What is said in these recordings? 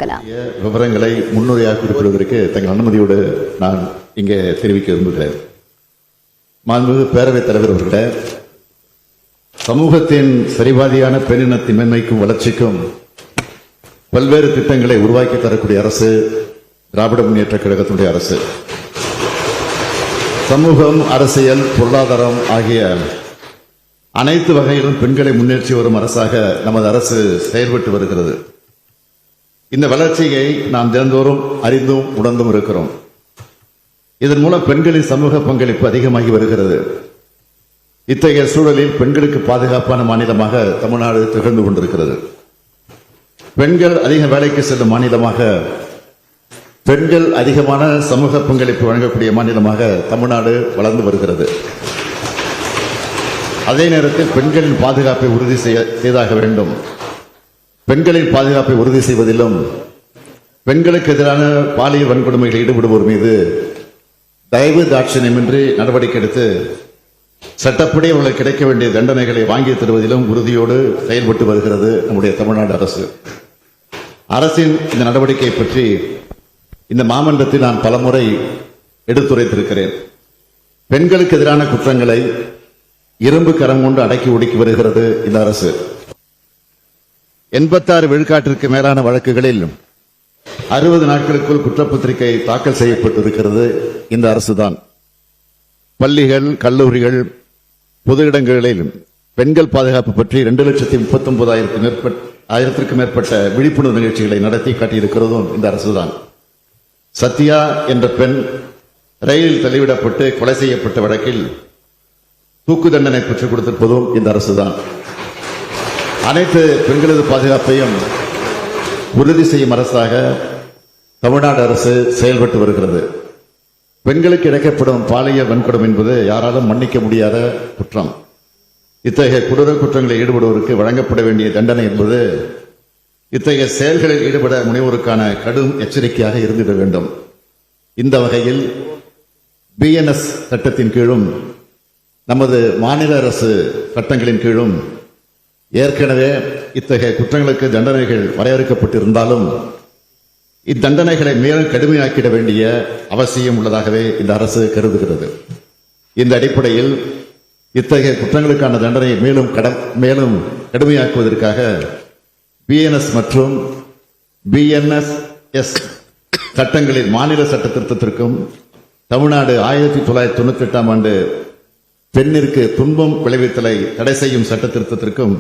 பார்க்கலாம். விவரங்களை முன்னுரையாக குறிப்பிடுவதற்கு தங்கள் அனுமதியோடு நான் இங்கே தெரிவிக்க விரும்புகிறேன். மாண்புமிகு பேரவைத் தலைவர் அவர்களே, சமூகத்தின் சரிபாதியான பெண்ணினத்தின் மேன்மைக்கும் வளர்ச்சிக்கும் பல்வேறு திட்டங்களை உருவாக்கி தரக்கூடிய அரசு திராவிட முன்னேற்ற கழகத்தினுடைய அரசு. சமூகம், அரசியல், பொருளாதாரம் ஆகிய அனைத்து வகையிலும் பெண்களை முன்னேற்றி வரும் அரசாக நமது அரசு செயல்பட்டு வருகிறது. இந்த வளர்ச்சியை நாம் தினந்தோறும் அறிந்தும் உணர்ந்தும் இருக்கிறோம். இதன் மூலம் பெண்களின் சமூக பங்களிப்பு அதிகமாகி வருகிறது. இத்தகைய சூழலில் பெண்களுக்கு பாதுகாப்பான மாநிலமாக தமிழ்நாடு திகழ்ந்து கொண்டிருக்கிறது. பெண்கள் அதிக வேலைக்கு செல்லும் மாநிலமாக, பெண்கள் அதிகமான சமூக பங்களிப்பு வழங்கக்கூடிய மாநிலமாக தமிழ்நாடு வளர்ந்து வருகிறது. அதே நேரத்தில் பெண்களின் பாதுகாப்பை உறுதி செய்தாக வேண்டும். பெண்களின் பாதுகாப்பை உறுதி செய்வதிலும் பெண்களுக்கு எதிரான பாலியல் வன்கொடுமைகளில் ஈடுபடுவோர் மீது தயவு தாட்சணியமின்றி நடவடிக்கை எடுத்து சட்டப்படி அவர்களுக்கு கிடைக்க வேண்டிய தண்டனைகளை வாங்கி தருவதிலும் உறுதியோடு செயல்பட்டு வருகிறது நம்முடைய தமிழ்நாடு அரசு. அரசின் இந்த நடவடிக்கையை பற்றி இந்த மாமன்றத்தில் நான் பலமுறை எடுத்துரைத்திருக்கிறேன். பெண்களுக்கு எதிரான குற்றங்களை இரும்பு கரம் கொண்டு அடக்கி ஒடுக்கி வருகிறது இந்த அரசு. 86 விழுக்காட்டிற்கு மேலான வழக்குகளில் 60 நாட்களுக்குள் குற்றப்பத்திரிகை தாக்கல் செய்யப்பட்டிருக்கிறது இந்த அரசுதான். பள்ளிகள், கல்லூரிகள், பொது இடங்களில் பெண்கள் பாதுகாப்பு பற்றி 2,39,000க்கும் மேற்பட்ட விழிப்புணர்வு நிகழ்ச்சிகளை நடத்தி காட்டியிருக்கிறதும் இந்த அரசுதான். சத்யா என்ற பெண் ரயிலில் தள்ளிவிடப்பட்டு கொலை செய்யப்பட்ட வழக்கில் தூக்கு தண்டனை பெற்றுக் கொடுத்திருப்பதும் இந்த அரசுதான். அனைத்து பெண்களது பாதுகாப்பையும் உறுதி செய்யும் அரசாக தமிழ்நாடு அரசு செயல்பட்டு வருகிறது. பெண்களுக்கு இழைக்கப்படும் பாலியல் வன்கொடுமை என்பது யாராலும் மன்னிக்க முடியாத குற்றம். இத்தகைய கொடூர குற்றங்களில் ஈடுபடுவோருக்கு வழங்கப்பட வேண்டிய தண்டனை என்பது இத்தகைய செயல்களில் ஈடுபட முனைவோருக்கான கடும் எச்சரிக்கையாக இருந்திட வேண்டும். இந்த வகையில் BNS சட்டத்தின் கீழும் நமது மாநில அரசு சட்டங்களின் கீழும் ஏற்கனவே இத்தகைய குற்றங்களுக்கு தண்டனைகள் வரையறுக்கப்பட்டிருந்தாலும் இத்தண்டனைகளை மேலும் கடுமையாக்கிட வேண்டிய அவசியம் உள்ளதாகவே இந்த அரசு கருதுகிறது. இந்த அடிப்படையில் இத்தகைய குற்றங்களுக்கான தண்டனையை மேலும் கடுமையாக்குவதற்காக BNS மற்றும் BNSS சட்டங்களின் மாநில சட்ட திருத்தத்திற்கும் தமிழ்நாடு 1998ஆம் ஆண்டு பெண்ணிற்கு துன்பம் விளைவித்தலை தடை செய்யும் சட்ட திருத்தத்திற்கும்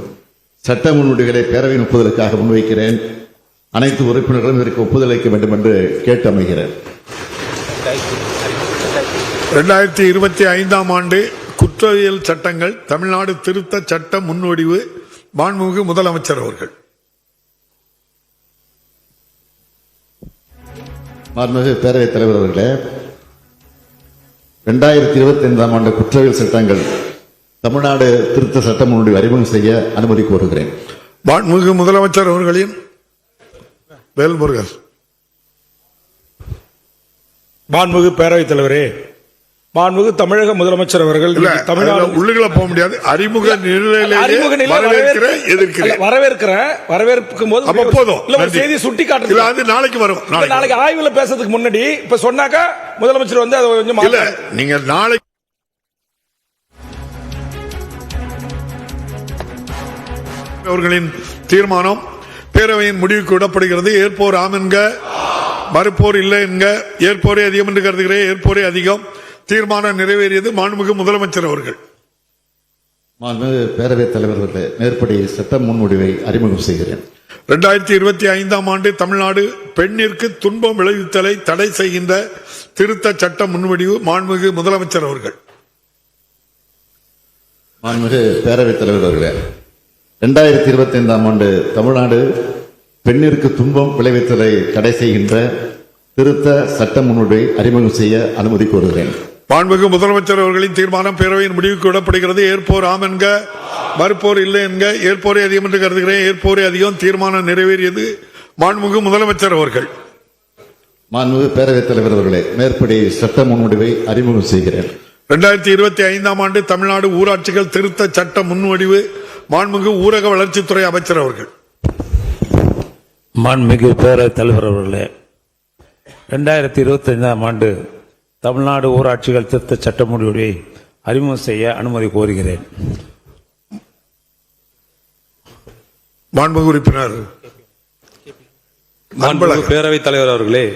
சட்ட முன்வடிவுகளை பேரவையின் ஒப்புதலுக்காக முன்வைக்கிறேன். அனைத்து உறுப்பினர்களும் இதற்கு ஒப்புதல் அளிக்க வேண்டும் என்று கேட்டு அமைகிறேன். 2025ஆம் ஆண்டு குற்றவியல் சட்டங்கள் தமிழ்நாடு திருத்த சட்ட முன்வடிவு மாண்புமிகு முதலமைச்சர் அவர்கள். மாண்புமிகு பேரவைத் தலைவர் அவர்களே, 2025ஆம் ஆண்டு குற்றவியல் சட்டங்கள் தமிழ்நாடு திருத்த சட்ட முன்வடிவு அறிமுகம் செய்ய அனுமதி கோருகிறேன். மாண்புமிகு முதலமைச்சர் அவர்களின் வேல்முருகன். மாண்புமிகு பேரவைத் தலைவரே, மாண்புமிகு தமிழக முதலமைச்சர் அவர்கள் தமிழ்நாடு உள்ளுக்குள்ள போக முடியாது. அறிமுக வரவேற்கும் போது செய்தி சுட்டி காட்டுறது நாளைக்கு வரும். நாளைக்கு ஆய்வுல பேசுறதுக்கு முன்னாடி இப்ப சொன்னாக்கா முதலமைச்சர் வந்து அதை கொஞ்சம் நீங்க நாளைக்கு அவர்களின் தீர்மானம் பேரவையின் முடிவுக்கு விடப்படுகிறது. ஏற்போர் ஆம் என்க, மறுப்போர் இல்லை என்க. ஏற்போரே அதிகம் என்று கருதுகிறேன். ஏற்போரே அதிகம். தீர்மானம் நிறைவேறியது. மாண்புமிகு முதலமைச்சர் அவர்கள். மாண்புமிகு பேரவைத் தலைவர் அவர்களே, மேற்படி சட்ட முன்வடிவை அறிமுகம் செய்கிறேன். 2025ஆம் ஆண்டு தமிழ்நாடு பெண்ணிற்கு துன்பம் விளைவித்தலை தடை செய்கின்ற திருத்த சட்ட முன்வடிவு மாண்புமிகு முதலமைச்சர் அவர்கள். மாண்புமிகு பேரவைத் தலைவர் அவர்களே, 2025ஆம் ஆண்டு தமிழ்நாடு பெண்ணிற்கு துன்பம் விளைவித்தலை தடை செய்கின்ற திருத்த சட்ட முன்வடிவை அறிமுகம் செய்ய அனுமதி கோருகிறேன். மாண்புமிகு முதலமைச்சர் அவர்களின் தீர்மானம் பேரவையின் முடிவுக்கு விடப்படுகிறது. ஏற்போர் ஆம் என்க, மறுப்போர் இல்லை என்க. ஏற்போரே அதிகம் என்று கருதுகிறேன். ஏற்போரே அதிகம். தீர்மானம் நிறைவேறியது. மாண்புமிகு முதலமைச்சர் அவர்கள். மாண்புமிகு பேரவைத் தலைவர் அவர்களே, மேற்படி சட்ட முன்வடிவை அறிமுகம் செய்கிறேன். 2025ஆம் ஆண்டு தமிழ்நாடு ஊராட்சிகள் திருத்த சட்ட முன்வடிவு மாண்புமிகு ஊரக வளர்ச்சித்துறை அமைச்சர் அவர்கள். மாண்புமிகு பேரவைத் தலைவர் அவர்களே, 2025ஆம் ஆண்டு தமிழ்நாடு ஊராட்சிகள் திருத்த சட்ட முடிவை அறிமுகம் செய்ய அனுமதி கோருகிறேன். மாண்புமிகு உறுப்பினர் மாண்புமிகு பேரவைத் தலைவர் அவர்களே,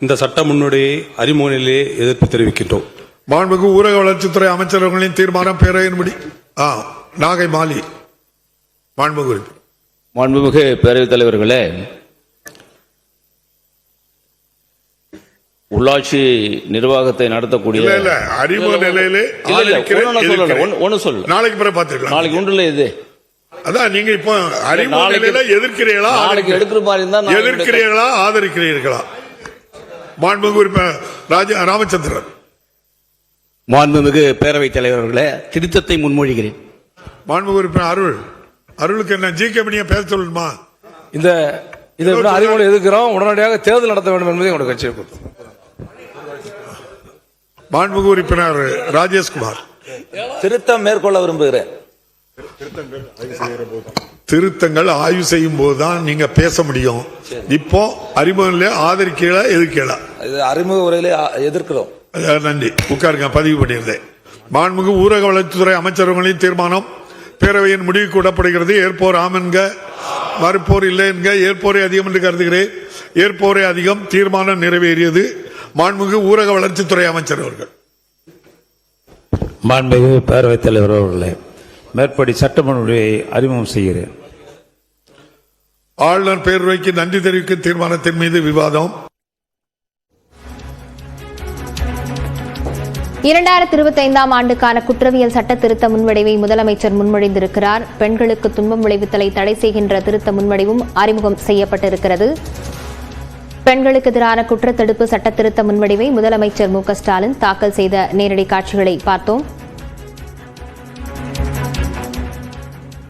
இந்த சட்ட முன்னோடியை அறிமுகத்திலே எதிர்ப்பு தெரிவிக்கின்றோம். மாண்புமிகு ஊரக வளர்ச்சித்துறை அமைச்சர்களின் தீர்மானம் பேரவையின்படி நாகை மாலி. மாண்புமிகு உறுப்பினர். மாண்புமிகு பேரவைத் தலைவர்களே, உள்ளாட்சி நிர்வாகத்தை நடத்தக்கூடிய அறிமுக நிலையிலே நாளைக்கு பிறகு பார்த்துக்கலாம். நாளைக்கு ஒன்றுல இது அதான் நீங்க இப்போ அறிமுக நிலையில எதிர்க்கிறீர்களா, நாளைக்கு எடுக்கிற மாதிரி இருந்தா எதிர்க்கிறீர்களா, ஆதரிக்கிறீர்களா? மாண்புமிகு உறுப்பினர் ராமச்சந்திரன். மாண்புமிகு பேரவைத் தலைவர்களே, திருத்தத்தை முன்மொழிகிறேன். மாண்புமிகு உறுப்பினர் அருளுக்கு என்ன ஜி கே மணியை பேச சொல்லணுமா? இந்த அறிமுகம் எதிர்க்கிறோம், உடனடியாக தேர்தல் நடத்த வேண்டும் என்பதை உங்களுடைய கட்சியை கொடுத்தோம். மாண்புமிகு உறுப்பினர் ராஜேஷ்குமார். திருத்தம் மேற்கொள்ள விரும்புகிறேன். திருத்தங்கள் ஆய்வு செய்யும் போதுதான் நீங்க பேச முடியும். இப்போ அறிமுக ஆதரிக்கீழா எதிர்க்கீழா? அறிமுக உரையிலே எதிர்க்கிறோம். நன்றி. உட்காருங்க, பதிவு பண்ணியிருந்தேன். மாண்புமிகு ஊரக வளர்ச்சித்துறை அமைச்சர்களின் தீர்மானம் பேரவையின் முடிவுக்கு விடப்படுகிறது. ஏற்போர் ஆம் என்க, மறுப்போர் இல்லை என்க, ஏற்போரே அதிகம் என்று கருதுகிறேன். ஏற்போரே அதிகம். தீர்மானம் நிறைவேறியது. மாண்புமிகு ஊரக வளர்ச்சித்துறை அமைச்சர் அவர்கள். மாண்புமிகு பேரவைத் தலைவர் அவர்களே, மேற்படி சட்டமன்ற அறிமுகம் செய்கிறேன். ஆளுநர் பேரவைக்கு நன்றி தெரிவிக்கும் தீர்மானத்தின் மீது விவாதம். 2025ஆம் ஆண்டுக்கான குற்றவியல் சட்ட திருத்த முன்வடிவை முதலமைச்சர் முன்மொழிந்திருக்கிறார். பெண்களுக்கு துன்பம் விளைவித்தலை தடை செய்கின்ற திருத்த முன்வடிவும் அறிமுகம் செய்யப்பட்டிருக்கிறது. பெண்களுக்கு எதிரான குற்றத்தடுப்பு சட்ட திருத்த முன்வடிவை முதலமைச்சர் மு க ஸ்டாலின் தாக்கல் செய்த நேரடி காட்சிகளை பார்த்தோம்.